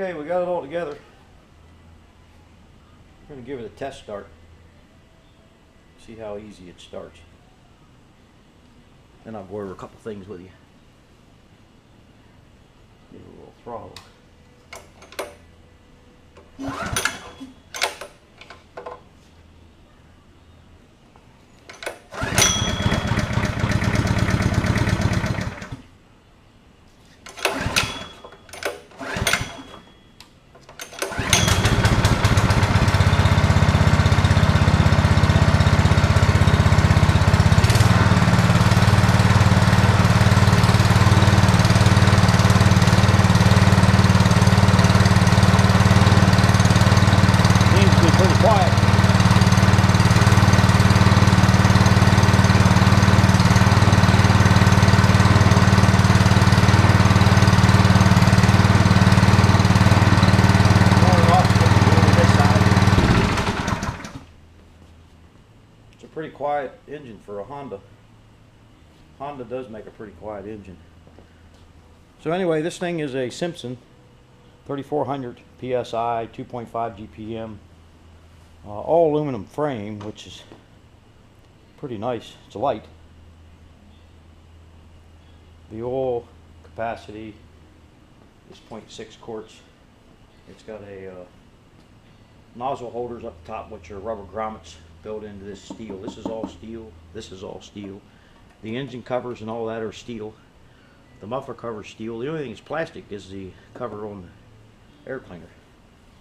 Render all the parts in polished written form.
Okay, we got it all together. We're going to give it a test start. See how easy it starts. Then I'll go over a couple things with you. Give it a little throttle. Pretty quiet engine for a Honda. Honda does make a pretty quiet engine. So anyway, this thing is a Simpson 3400 PSI 2.5 GPM all aluminum frame, which is pretty nice. It's light. The oil capacity is 0.6 quarts. It's got a nozzle holders up top, which are rubber grommets built into this steel. This is all steel. This is all steel. The engine covers and all that are steel. The muffler cover is steel. The only thing that's plastic is the cover on the air cleaner.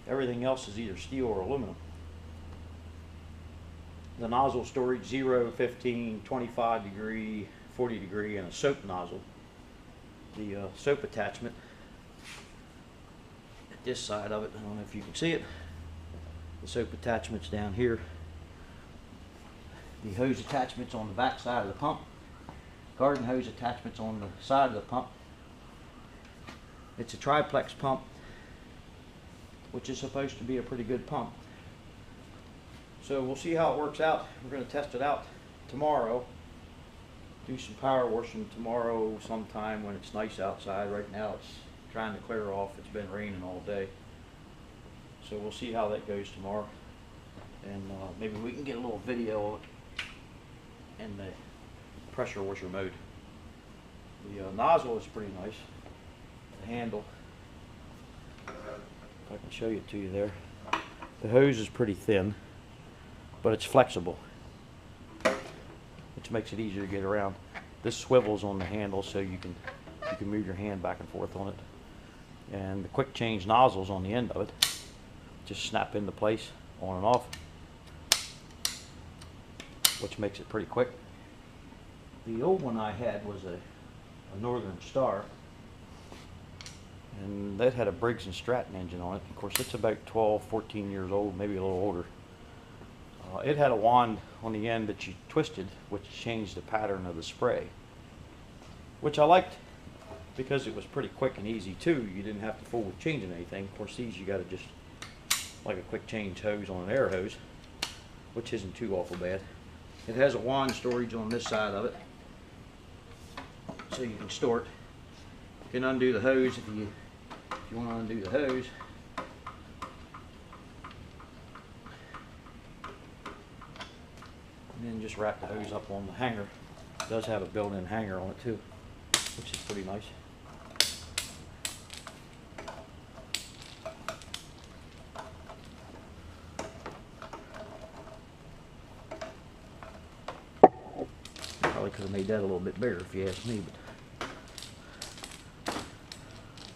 Everything else is either steel or aluminum. The nozzle storage 0, 15, 25 degree, 40 degree, and a soap nozzle. The soap attachment at this side of it, I don't know if you can see it. The soap attachment's down here. The hose attachments on the back side of the pump. Garden hose attachments on the side of the pump. It's a triplex pump, which is supposed to be a pretty good pump. So we'll see how it works out. We're going to test it out tomorrow. Do some power washing tomorrow sometime when it's nice outside. Right now it's trying to clear off. It's been raining all day. So we'll see how that goes tomorrow. And maybe we can get a little video of it in the pressure washer mode. The nozzle is pretty nice. The handle, if I can show it to you there. The hose is pretty thin, but it's flexible, which makes it easier to get around. This swivels on the handle so you can move your hand back and forth on it. And the quick change nozzles on the end of it just snap into place on and off, which makes it pretty quick. The old one I had was a Northern Star, and that had a Briggs & Stratton engine on it. Of course, it's about 12, 14 years old, maybe a little older. It had a wand on the end that you twisted, which changed the pattern of the spray, which I liked because it was pretty quick and easy too. You didn't have to fool with changing anything. Of course, these you got to just like a quick change hose on an air hose, which isn't too awful bad. It has a wand storage on this side of it, so you can store it. You can undo the hose if you want to undo the hose. And then just wrap the hose up on the hanger. It does have a built-in hanger on it too, which is pretty nice. Probably could have made that a little bit bigger if you ask me,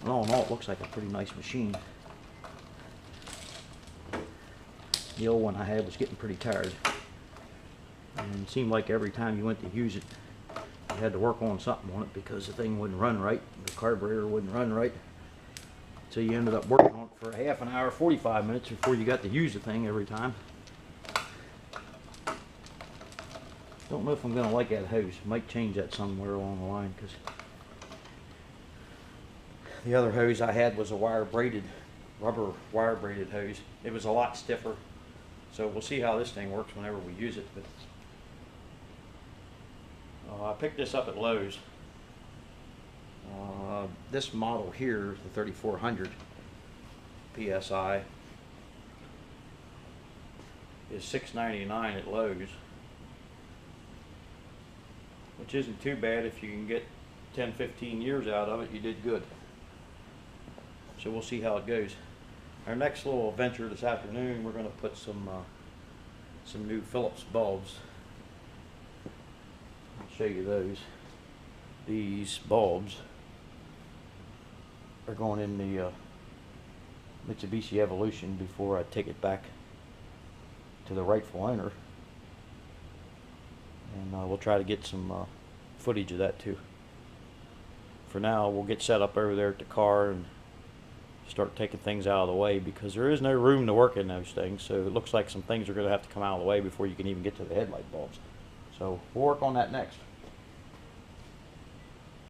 but all in all, it looks like a pretty nice machine. The old one I had was getting pretty tired, and it seemed like every time you went to use it, you had to work on something on it because the thing wouldn't run right, the carburetor wouldn't run right. So you ended up working on it for a half an hour, 45 minutes before you got to use the thing every time. Don't know if I'm going to like that hose. Might change that somewhere along the line, because the other hose I had was a rubber wire braided hose. It was a lot stiffer. So we'll see how this thing works whenever we use it. But I picked this up at Lowe's. This model here, the 3400, PSI is $6.99 at Lowe's, which isn't too bad. If you can get 10-15 years out of it, you did good. So we'll see how it goes. Our next little adventure this afternoon, we're going to put some new Phillips bulbs. I'll show you those. These bulbs are going in the Mitsubishi Evolution before I take it back to the rightful owner, and we'll try to get some footage of that too. For now, we'll get set up over there at the car and start taking things out of the way, because there is no room to work in those things. So it looks like some things are going to have to come out of the way before you can even get to the headlight bulbs. So we'll work on that next.